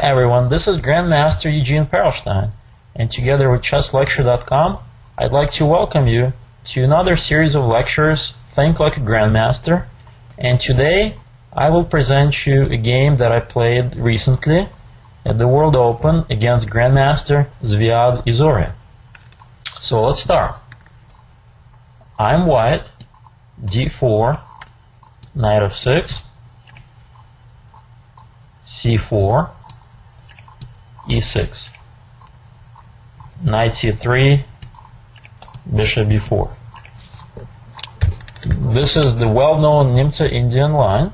everyone, this is Grandmaster Eugene Perelshteyn, and together with chesslecture.com, I'd like to welcome you to another series of lectures, Think Like a Grandmaster, and today I will present you a game that I played recently at the World Open against Grandmaster Zviad Izore. So let's start. I'm white, d4, knight f6, c4, e6, knight c3, bishop b4. This is the well-known Nimtza Indian line,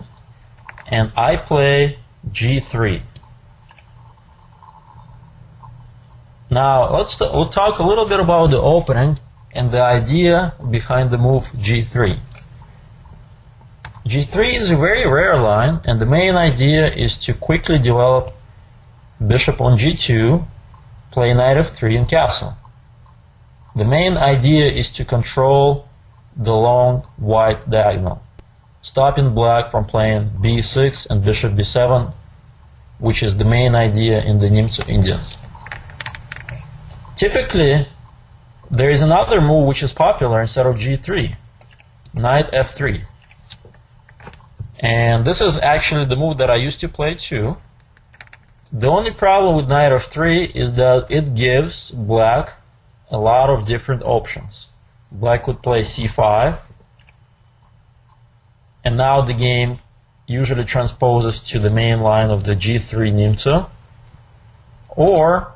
and I play g3. Now we'll talk a little bit about the opening and the idea behind the move g3. g3 is a very rare line, and the main idea is to quickly develop bishop on g2, play knight f3 and castle. The main idea is to control the long white diagonal, stopping black from playing b6 and bishop b7, which is the main idea in the Nimtza Indians. Typically, there is another move which is popular instead of g3, knight f3. And this is actually the move that I used to play too. The only problem with knight f3 is that it gives black a lot of different options. Black could play c5, and now the game usually transposes to the main line of the g3 Nimtza. Or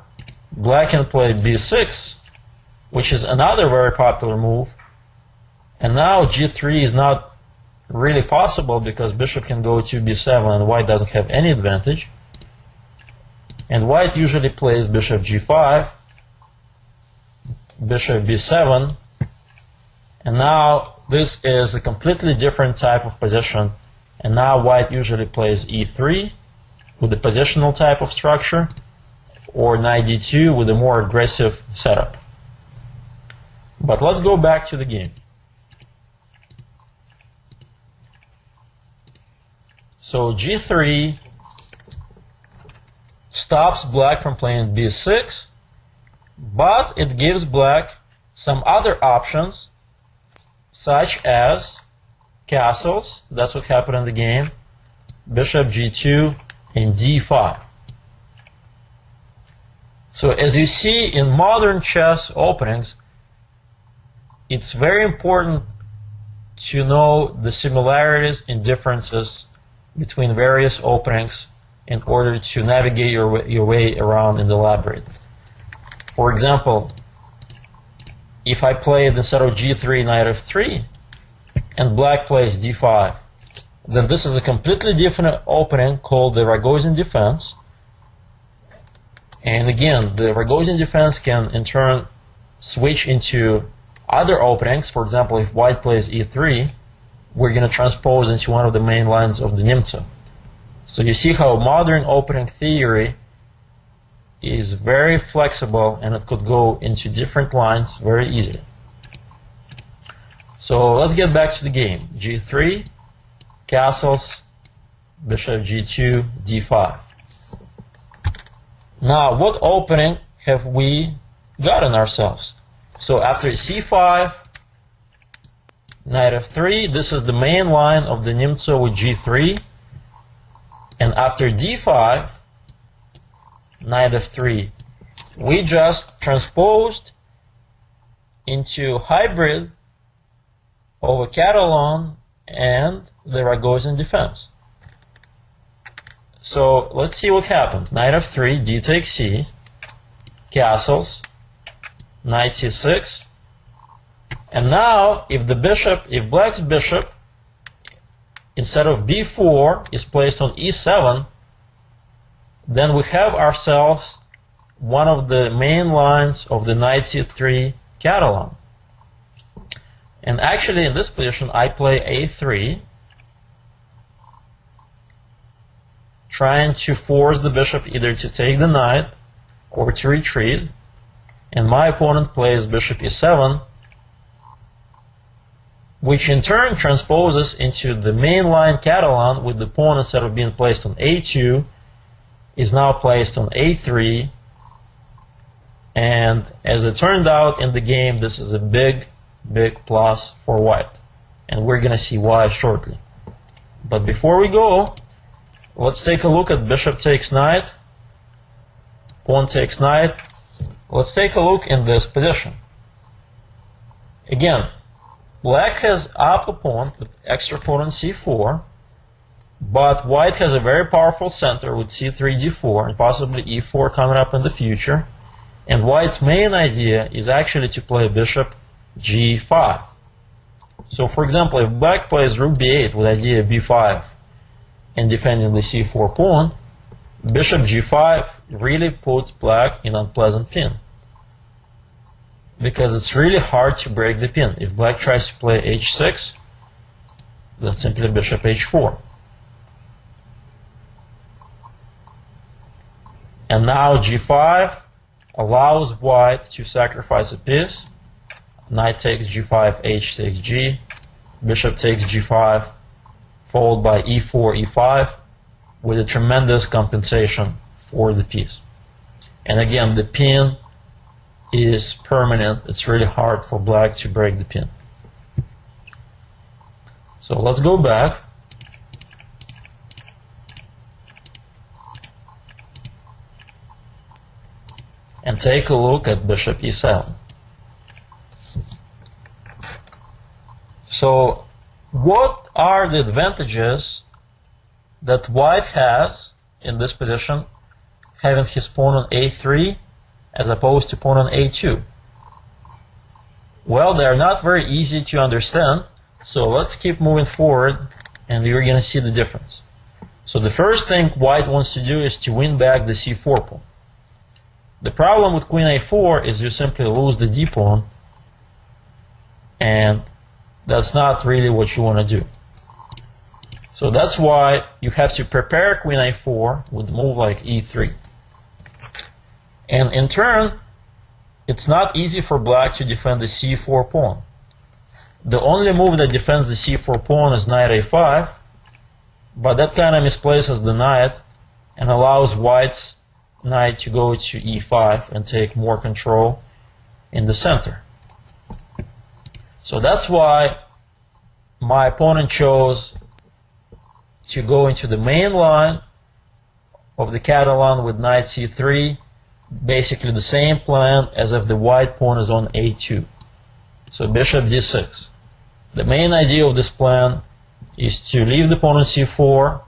black can play b6, which is another very popular move, and now g3 is not really possible because bishop can go to b7 and white doesn't have any advantage. And white usually plays bishop g5, bishop b7, and now this is a completely different type of position, and now white usually plays e3 with a positional type of structure, or knight d2 with a more aggressive setup. But let's go back to the game. So g3 stops black from playing b6, but it gives black some other options, such as castles. That's what happened in the game. Bishop g2 and d5. So as you see in modern chess openings, it's very important to know the similarities and differences between various openings in order to navigate your way around in the labyrinth. For example, if I played instead of g3 knight f3 and black plays d5, then this is a completely different opening called the Rogozin defense. And again, the Rogozin defense can in turn switch into other openings. For example, if white plays e3, we're going to transpose into one of the main lines of the Nimtza. So you see how modern opening theory is very flexible, and it could go into different lines very easily. So let's get back to the game. g3, castles, bishop g2, d5. Now, what opening have we gotten ourselves? So after c5, knight f3, this is the main line of the Nimtza with g3. And after d5, knight f3, we just transposed into hybrid of a Catalan and the Rogozin defense. So let's see what happens. Knight f3, d takes c, castles, knight c6, and now if black's bishop instead of b4 is placed on e7, then we have ourselves one of the main lines of the knight c3 Catalan. And actually in this position I play a3, trying to force the bishop either to take the knight or to retreat, and my opponent plays bishop e7, which in turn transposes into the main line Catalan with the pawn instead of being placed on a2 is now placed on a3, and as it turned out in the game, this is a big plus for white, and we're gonna see why shortly. But before we go, let's take a look at bishop takes knight, pawn takes knight. Let's take a look in this position. Again, black has up a pawn, the extra pawn on c4, but white has a very powerful center with c3, d4, and possibly e4 coming up in the future. And white's main idea is actually to play bishop g5. So for example, if black plays rook b8 with idea b5 and defending the c4 pawn, bishop g5 really puts black in unpleasant pin, because it's really hard to break the pin. If black tries to play h6, then simply bishop h4. And now g5 allows white to sacrifice a piece. Knight takes g5, h takes g, bishop takes g5, followed by e4, e5, with a tremendous compensation for the piece. And again, the pin is permanent. It's really hard for black to break the pin. So let's go back. And take a look at bishop e7. So what are the advantages that white has in this position, having his pawn on a3 as opposed to pawn on a2? Well, they're not very easy to understand, so let's keep moving forward and you're going to see the difference. So the first thing white wants to do is to win back the c4 pawn. The problem with queen a4 is you simply lose the d pawn, and that's not really what you want to do. So that's why you have to prepare queen a4 with a move like e3. And in turn, it's not easy for black to defend the c4 pawn. The only move that defends the c4 pawn is knight a5, but that kind of misplaces the knight and allows white's knight to go to e5 and take more control in the center. So that's why my opponent chose to go into the main line of the Catalan with knight c3, basically the same plan as if the white pawn is on a2. So bishop d6. The main idea of this plan is to leave the pawn on c4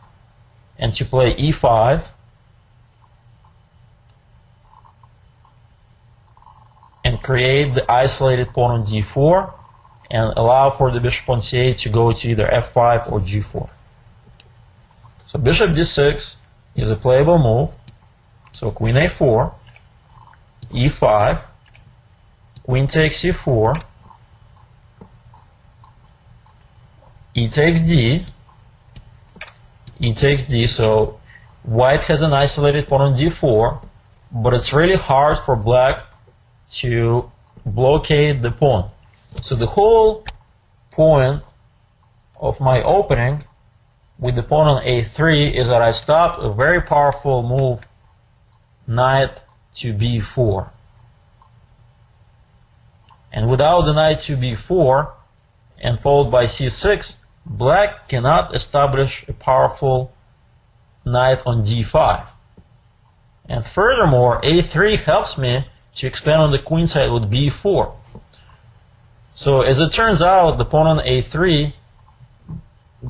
and to play e5, and create the isolated pawn on d4 and allow for the bishop on c8 to go to either f5 or g4. So bishop d6 is a playable move. So queen a4, e5, queen takes c4, e takes d, e takes d. So white has an isolated pawn on d4, but it's really hard for black to blockade the pawn. So the whole point of my opening with the pawn on a3 is that I stop a very powerful move, knight to b4. And without the knight to b4 and followed by c6, black cannot establish a powerful knight on d5. And furthermore, a3 helps me to expand on the queen side with b4. So as it turns out, the pawn on a3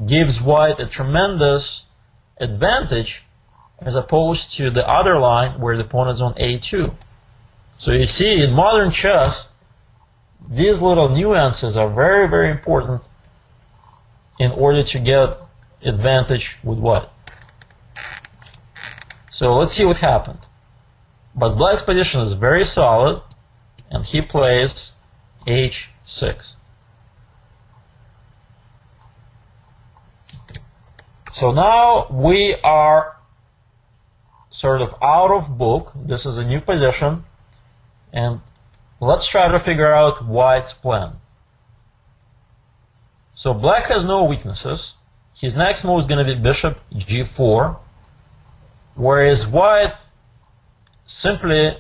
gives white a tremendous advantage as opposed to the other line where the pawn is on a2. So you see, in modern chess, these little nuances are very, very important in order to get advantage with white. So let's see what happened. But black's position is very solid, and he plays h6. So now we are sort of out of book. This is a new position, and let's try to figure out white's plan. So black has no weaknesses. His next move is going to be bishop g4. Whereas white simply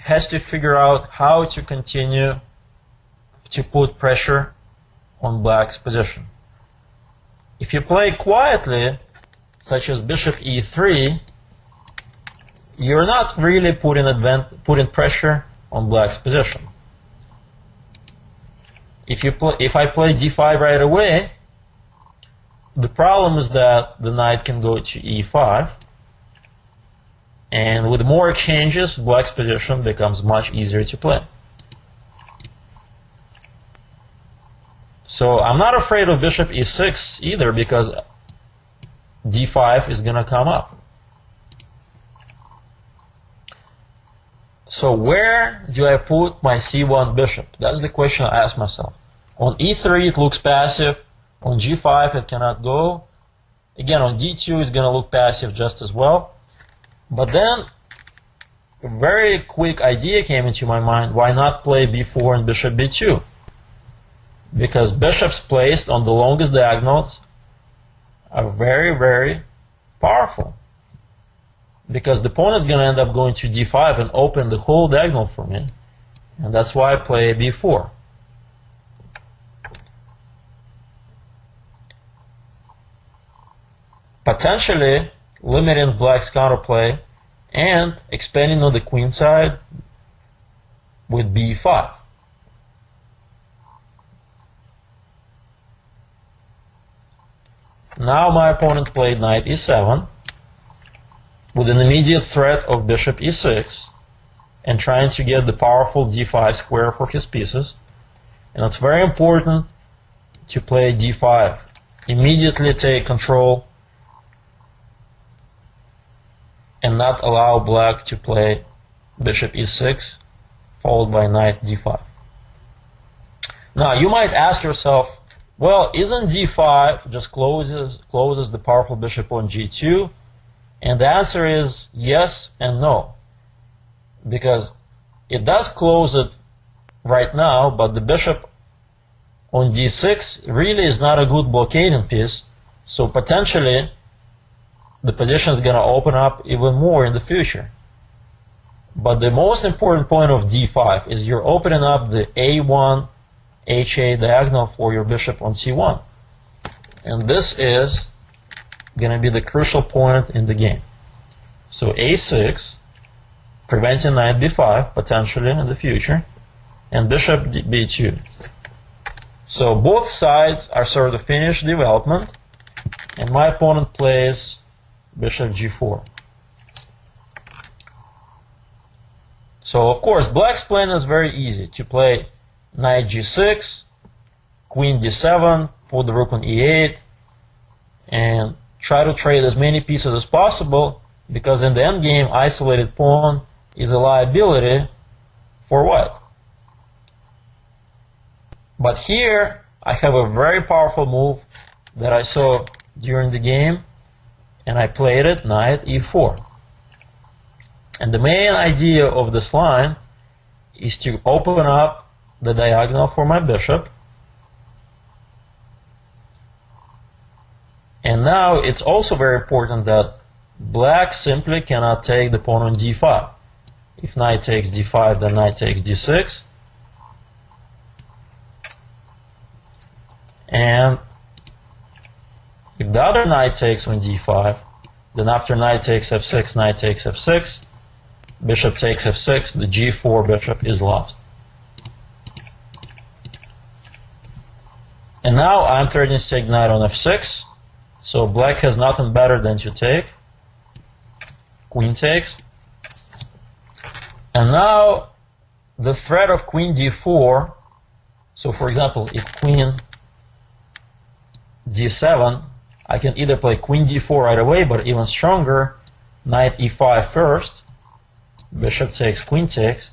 has to figure out how to continue to put pressure on black's position. If you play quietly, such as bishop e3, you're not really putting pressure on black's position. If I play d5 right away, the problem is that the knight can go to e5, and with more exchanges, black's position becomes much easier to play. So I'm not afraid of bishop e6 either, because d5 is going to come up. So where do I put my c1 bishop? That's the question I ask myself. On e3 it looks passive. On g5 it cannot go. Again, on d2 it's going to look passive just as well. But then a very quick idea came into my mind. Why not play b4 and bishop b2? Because bishops placed on the longest diagonals are very, very powerful. Because the opponent is going to end up going to d5 and open the whole diagonal for me. And that's why I play b4. Potentially limiting black's counterplay and expanding on the queen side with b5. Now my opponent played knight e7 with an immediate threat of bishop e6 and trying to get the powerful d5 square for his pieces. And it's very important to play d5. Immediately take control and not allow black to play bishop e6 followed by knight d5. Now you might ask yourself, well, isn't d5 just closes the powerful bishop on g2? And the answer is yes and no. Because it does close it right now, but the bishop on d6 really is not a good blockading piece. So potentially the position is going to open up even more in the future. But the most important point of d5 is you're opening up the a1 HA diagonal for your bishop on c1. And this is going to be the crucial point in the game. So a6, preventing knight b5 potentially in the future, and bishop b2. So both sides are sort of finished development, and my opponent plays bishop g4. So of course black's plan is very easy, to play knight g6, queen d7, put the rook on e8, and try to trade as many pieces as possible, because in the endgame, isolated pawn is a liability for white. But here, I have a very powerful move that I saw during the game, and I played it, knight e4. And the main idea of this line is to open up the diagonal for my bishop. And now it's also very important that black simply cannot take the pawn on d5. If knight takes d5, then knight takes d6. And if the other knight takes on d5, then after knight takes f6, knight takes f6, bishop takes f6, the g4 bishop is lost. And now I'm threatening to take knight on f6, so black has nothing better than to take. Queen takes. And now the threat of queen d4, so for example, if queen d7, I can either play queen d4 right away, but even stronger, knight e5 first, bishop takes, queen takes,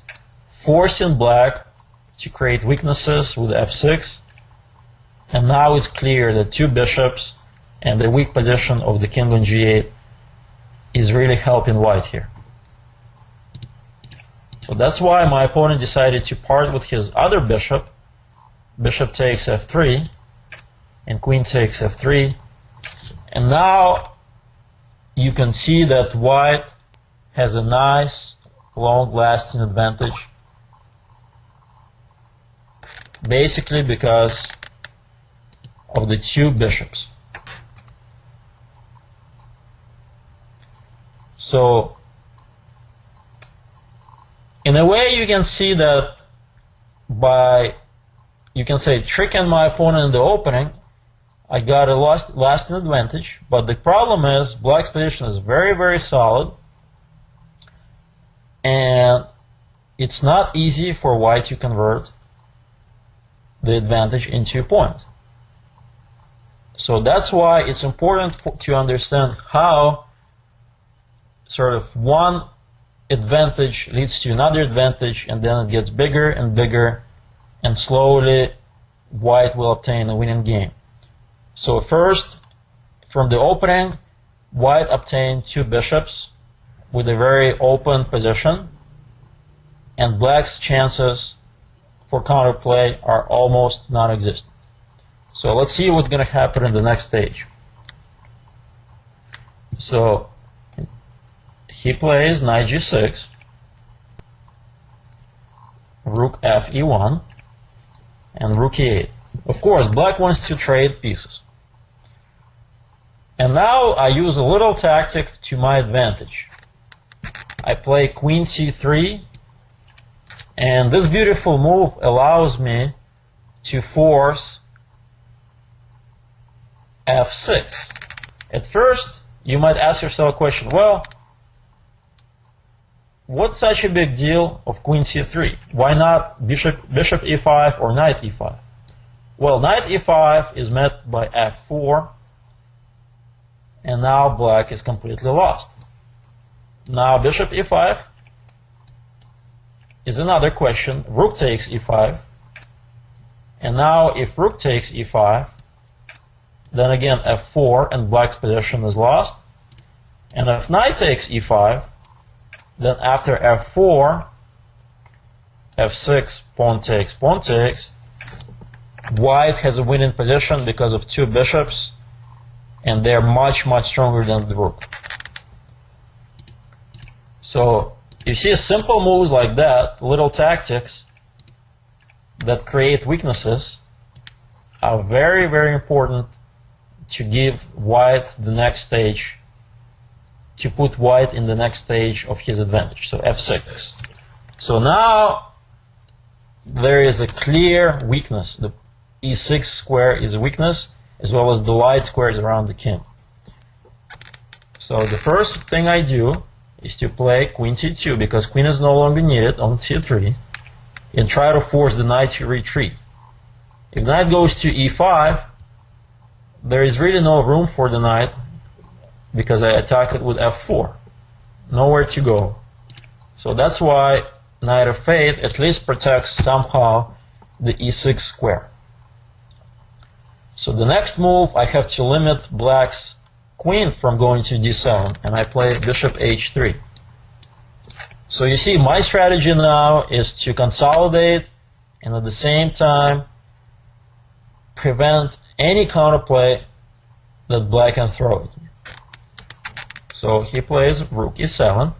forcing black to create weaknesses with f6. And now it's clear that two bishops and the weak position of the king on g8 is really helping white here. So that's why my opponent decided to part with his other bishop. Bishop takes f3, and queen takes f3. And now you can see that white has a nice long-lasting advantage, basically because of the two bishops. So in a way you can see that by, you can say, tricking my opponent in the opening, I got a lasting advantage. But the problem is black's position is very, very solid, and it's not easy for white to convert the advantage into a point. So that's why it's important to understand how sort of one advantage leads to another advantage, and then it gets bigger and bigger, and slowly white will obtain a winning game. So first, from the opening, white obtained two bishops with a very open position, and black's chances for counterplay are almost non-existent. So let's see what's going to happen in the next stage. So he plays knight g6, rook f e1, and rook e8. Of course, black wants to trade pieces. And now I use a little tactic to my advantage. I play queen c3, and this beautiful move allows me to force f6. At first, you might ask yourself a question, well, what's such a big deal of queen c3? Why not bishop e5 or knight e5? Well, knight e5 is met by f4, and now black is completely lost. Now bishop e5 is another question. Rook takes e5, and now if rook takes e5, then again f4, and black's position is lost. And if knight takes e5, then after f4, f6, pawn takes, white has a winning position because of two bishops, and they're much, much stronger than the rook. So you see simple moves like that, little tactics that create weaknesses, are very, very important to give white the next stage, to put white in the next stage of his advantage. So f6. So now there is a clear weakness. The e6 square is a weakness, as well as the light squares around the king. So the first thing I do is to play queen c2, because queen is no longer needed on c3, and try to force the knight to retreat. If the knight goes to e5, there is really no room for the knight, because I attack it with f4. Nowhere to go. So that's why knight f8 at least protects somehow the e6 square. So the next move, I have to limit black's queen from going to d7, and I play bishop h3. So you see, my strategy now is to consolidate and at the same time prevent any counterplay that black can throw at me. So he plays rook e7.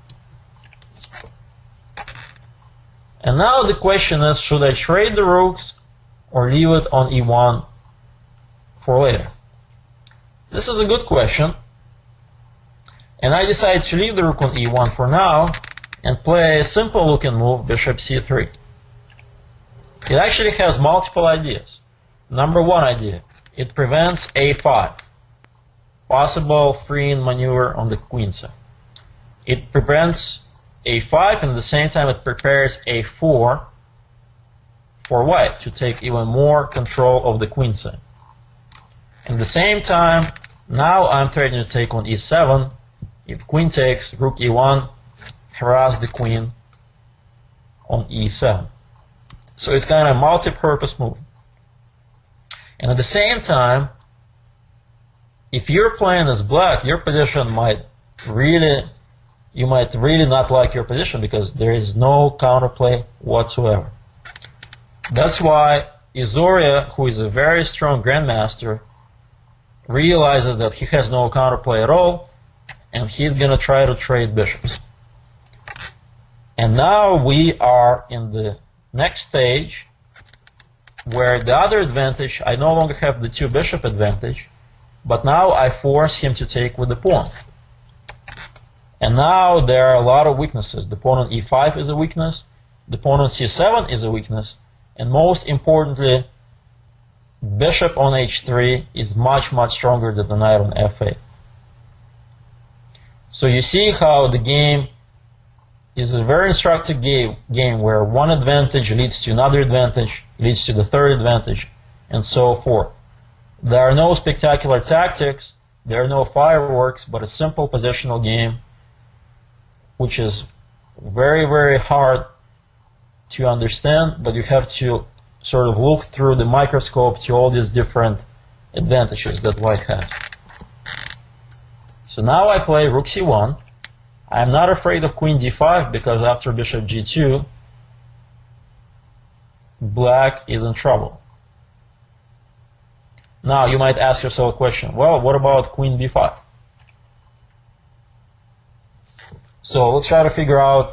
And now the question is, should I trade the rooks or leave it on e1 for later? This is a good question. And I decided to leave the rook on e1 for now and play a simple looking move, bishop c3. It actually has multiple ideas. Number one idea, it prevents a5, possible freeing maneuver on the queen side. It prevents a5, and at the same time it prepares a4 for white to take even more control of the queen side. At the same time, now I'm threatening to take on e7. If queen takes, rook e1, harass the queen on e7. So it's kind of a multi-purpose move. And at the same time, if you're playing as black, your position might really, you might really not like your position because there is no counterplay whatsoever. That's why Izoria, who is a very strong Grandmaster, realizes that he has no counterplay at all, and he's going to try to trade bishops. And now we are in the next stage where the other advantage, I no longer have the 2 bishop advantage, but now I force him to take with the pawn. And now there are a lot of weaknesses. The pawn on e5 is a weakness, the pawn on c7 is a weakness, and most importantly, bishop on h3 is much, much stronger than the knight on f8. So you see how the game is a very instructive game where one advantage leads to another advantage, leads to the third advantage, and so forth. There are no spectacular tactics, there are no fireworks, but a simple positional game which is very, very hard to understand, but you have to sort of look through the microscope to all these different advantages that white has. So now I play rook c1. I'm not afraid of queen d5 because after bishop g2, black is in trouble. Now you might ask yourself a question, well, what about queen b5? So let's try to figure out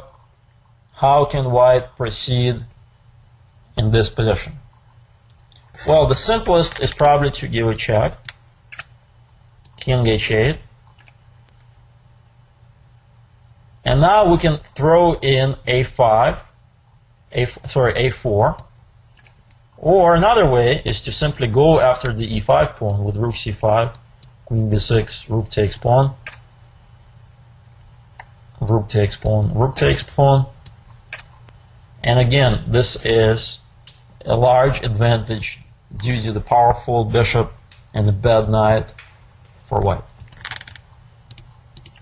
how can white proceed in this position. Well, the simplest is probably to give a check. King h8. And now we can throw in a5, a4. Or another way is to simply go after the e5 pawn with rook c5, queen b6, rook takes pawn, rook takes pawn, rook takes pawn. And again, this is a large advantage due to the powerful bishop and the bad knight for white.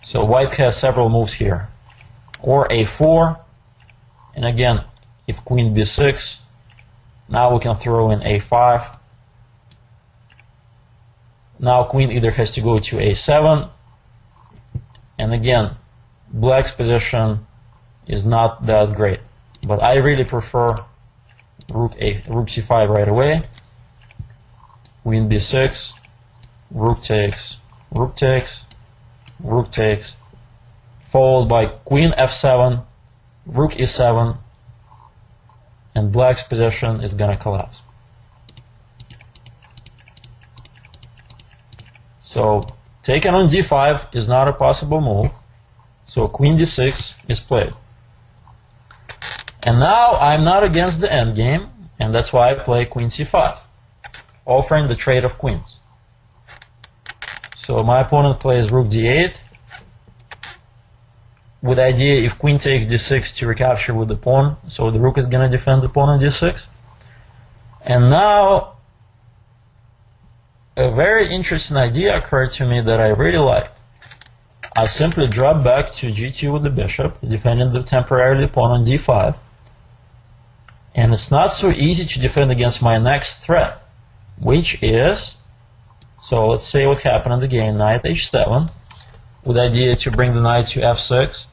So white has several moves here. Or a4, and again, if queen b6, now we can throw in a5. Now queen either has to go to a7, and again, black's position is not that great, but I really prefer rook c5 right away. Queen b6, rook takes, rook takes, rook takes, followed by queen f7, rook e7, and black's position is going to collapse. So taking on d5 is not a possible move, so queen d6 is played. And now I'm not against the endgame, and that's why I play queen c5, offering the trade of queens. So my opponent plays rook d8, with the idea if queen takes d6 to recapture with the pawn, so the rook is going to defend the pawn on d6. And now a very interesting idea occurred to me that I really liked. I simply drop back to g2 with the bishop, defending the temporarily pawn on d5. And it's not so easy to defend against my next threat, which is, so let's say what happened in the game, knight h7, with the idea to bring the knight to f6.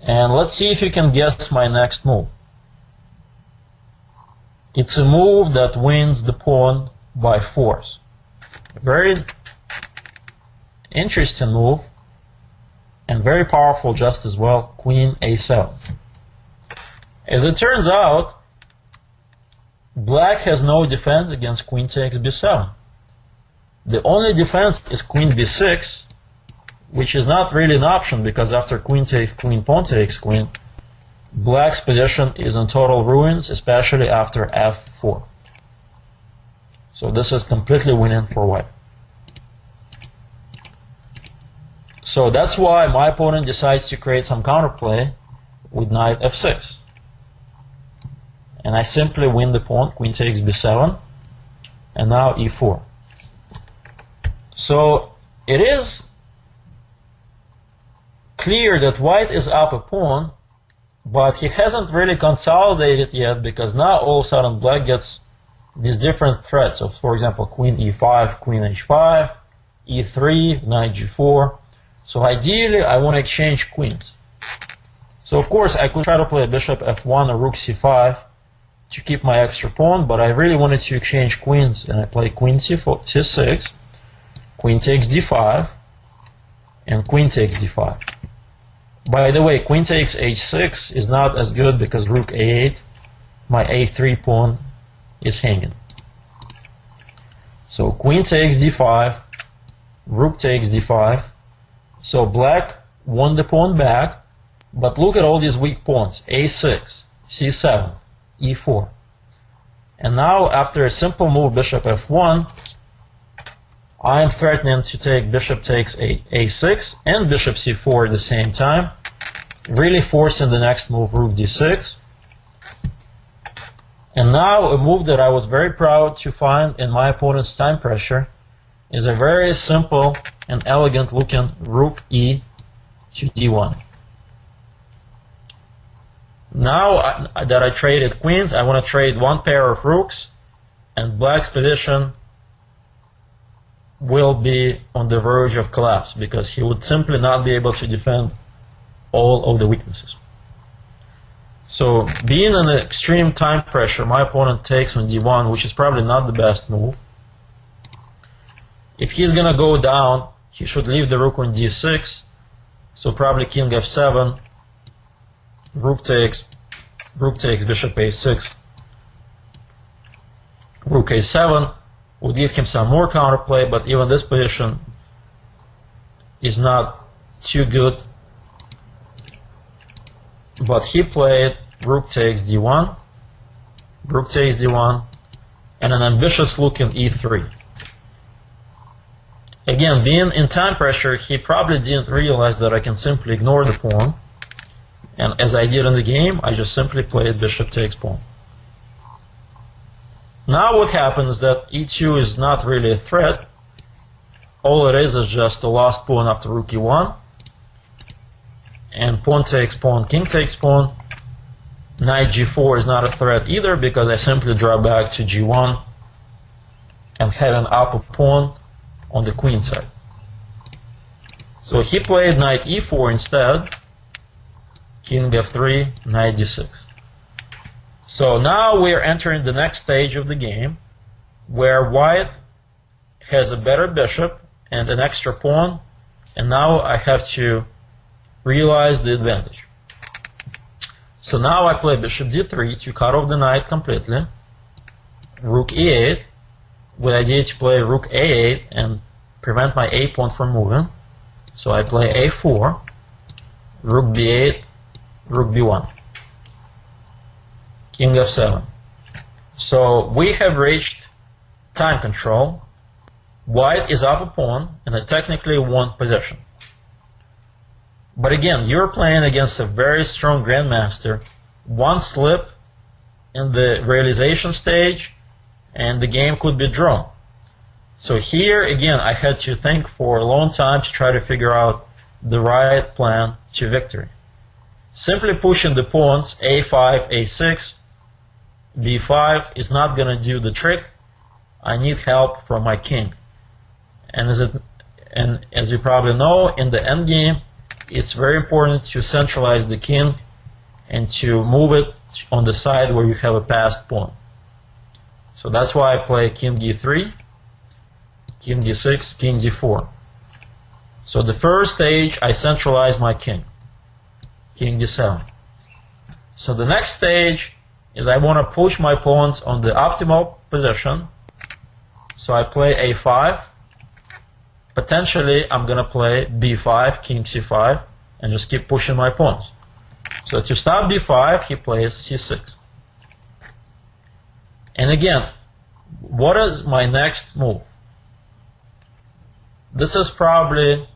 And let's see if you can guess my next move. It's a move that wins the pawn by force. A very interesting move, and very powerful just as well, queen a7. As it turns out, black has no defense against queen takes b7. The only defense is queen b6, which is not really an option because after queen takes queen, pawn takes queen, black's position is in total ruins, especially after f4. So this is completely winning for white. So that's why my opponent decides to create some counterplay with knight f6. And I simply win the pawn, queen takes b7, and now e4. So it is clear that white is up a pawn, but he hasn't really consolidated yet because now all of a sudden black gets these different threats of, for example, queen e5, queen h5, e3, knight g4. So ideally I want to exchange queens. So of course I could try to play bishop f1 or rook c5 to keep my extra pawn, but I really wanted to exchange queens, and I play queen c6, queen takes d5, and queen takes d5. By the way, queen takes h6 is not as good because rook a8, my a3 pawn is hanging. So queen takes d5, rook takes d5. So black won the pawn back, but look at all these weak pawns. a6, c7, e4. And now after a simple move bishop f1, I am threatening to take bishop takes a6 and bishop c4 at the same time, really forcing the next move rook d6. And now a move that I was very proud to find in my opponent's time pressure is a very simple and elegant looking rook e to d1. Now that I traded queens, I want to trade one pair of rooks, and black's position will be on the verge of collapse because he would simply not be able to defend all of the weaknesses. So being in extreme time pressure, my opponent takes on d1, which is probably not the best move. If he's going to go down, he should leave the rook on d6, so probably king f7, rook takes bishop a6, rook a7 would give him some more counterplay, but even this position is not too good. But he played rook takes d1, and an ambitious looking e3. Again, being in time pressure, he probably didn't realize that I can simply ignore the pawn. And as I did in the game, I just simply played bishop takes pawn. Now what happens is that e2 is not really a threat. All it is just a lost pawn after rook e1. And pawn takes pawn, king takes pawn. Knight g4 is not a threat either because I simply draw back to g1 and have an upper pawn on the queen side. So he played knight e4 instead, king f3, knight d6. So now we are entering the next stage of the game where white has a better bishop and an extra pawn, and now I have to realize the advantage. So now I play bishop d3 to cut off the knight completely, rook e8, with the idea to play rook a8 and prevent my a pawn from moving. So I play a4, rook b8, rook b1, king f7. So we have reached time control. White is up a pawn and I technically won position. But again, you're playing against a very strong Grandmaster. One slip in the realization stage and the game could be drawn. So here again I had to think for a long time to try to figure out the right plan to victory. Simply pushing the pawns a5, a6, b5 is not going to do the trick. I need help from my king. And as you probably know, in the endgame, it's very important to centralize the king and to move it on the side where you have a passed pawn. So that's why I play king d3, king d6, king d4. So the first stage I centralize my king, king d7. So the next stage is I want to push my pawns on the optimal position. So I play a5. Potentially I'm going to play b5, king c5, and just keep pushing my pawns. So to stop b5, he plays c6. And again, what is my next move? This is probably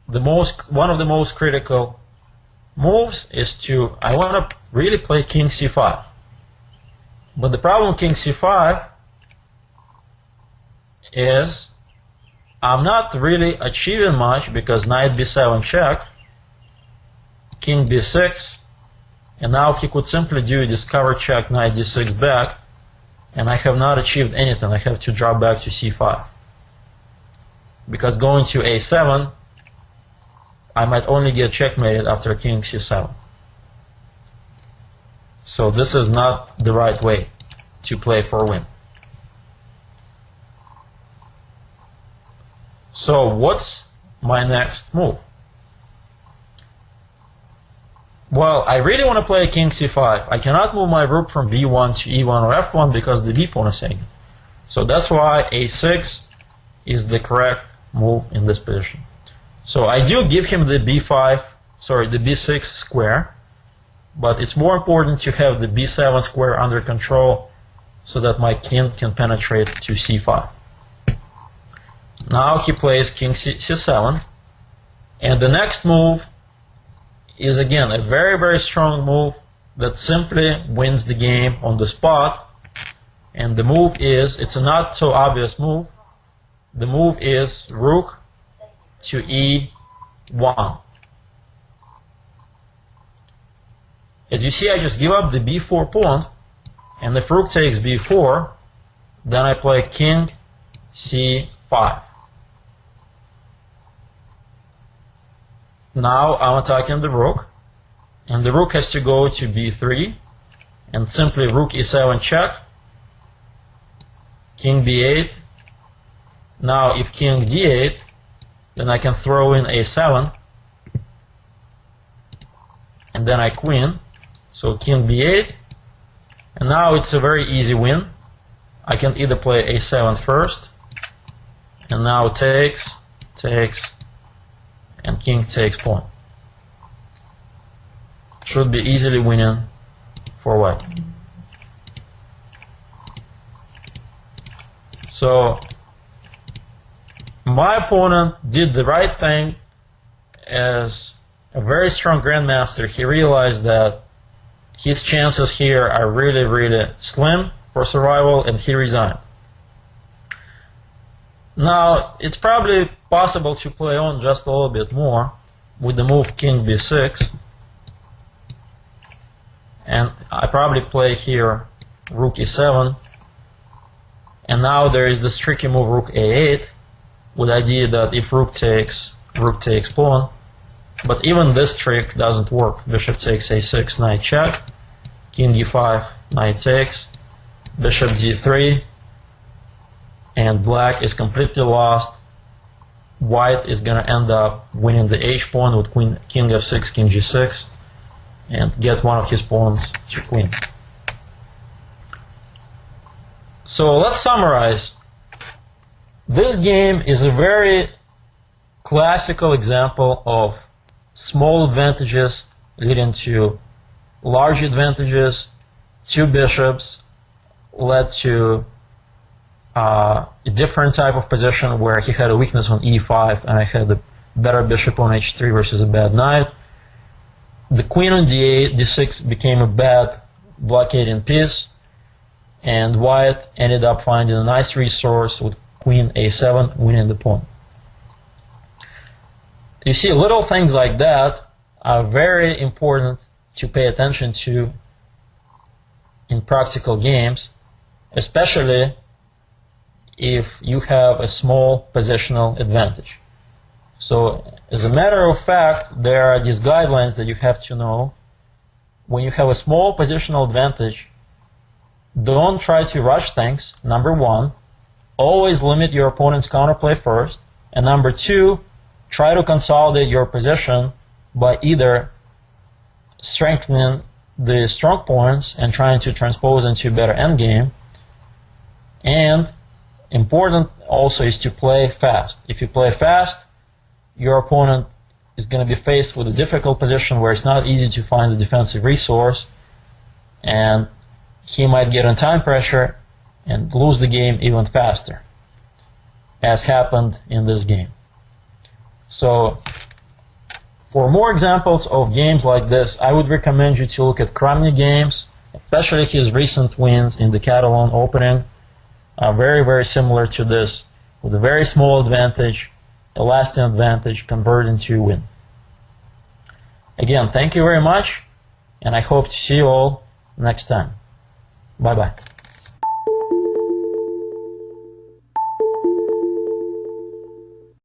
one of the most critical moves is I want to really play king c5. But the problem with king c5 is I'm not really achieving much because knight b7 check, king b6, and now he could simply do a discover check, knight d6 back, and I have not achieved anything. I have to drop back to c5. Because going to a7, I might only get checkmated after king c7. So this is not the right way to play for a win. So what's my next move? Well, I really want to play king c5. I cannot move my rook from b1 to e1 or f1 because the b pawn is taken. So that's why a6 is the correct move in this position. So I do give him the the b6 square, but it's more important to have the b7 square under control so that my king can penetrate to c5. Now he plays king c7, and the next move is again a very, very strong move that simply wins the game on the spot. And the move is, it's a not so obvious move, the move is rook to e1. As you see, I just give up the b4 pawn, and if rook takes b4, then I play king c5. Now I'm attacking the rook, and the rook has to go to b3, and simply rook e7 check, king b8. Now if king d8, then I can throw in a7, and then I queen, so king b8, and now it's a very easy win. I can either play a7 first, and now takes, and king takes pawn. Should be easily winning for white. So my opponent did the right thing. As a very strong grandmaster, he realized that his chances here are really, really slim for survival, and he resigned. Now, it's probably possible to play on just a little bit more with the move king b6. And I probably play here rook e7. And now there is this tricky move rook a8, with the idea that if rook takes pawn. But even this trick doesn't work. Bishop takes a6, knight check, king e5, knight takes, bishop d3, and black is completely lost. White is going to end up winning the h pawn with king f6, king g6, and get one of his pawns to queen. So let's summarize. This game is a very classical example of small advantages leading to large advantages. Two bishops led to a different type of position where he had a weakness on e5 and I had a better bishop on h3 versus a bad knight. The queen on d8, d6 became a bad blockading piece, and white ended up finding a nice resource with queen a7 winning the pawn. You see, little things like that are very important to pay attention to in practical games, especially if you have a small positional advantage. So, as a matter of fact, there are these guidelines that you have to know. When you have a small positional advantage, don't try to rush things, number one. Always limit your opponent's counterplay first. And number two, try to consolidate your position by either strengthening the strong points and trying to transpose into a better endgame. And important also is to play fast. If you play fast, your opponent is going to be faced with a difficult position where it's not easy to find a defensive resource, and he might get on time pressure and lose the game even faster, as happened in this game. So, for more examples of games like this, I would recommend you to look at Kramny games, especially his recent wins in the Catalan Opening are very, very similar to this, with a very small advantage, a lasting advantage converted into a win. Again, thank you very much, and I hope to see you all next time. Bye-bye.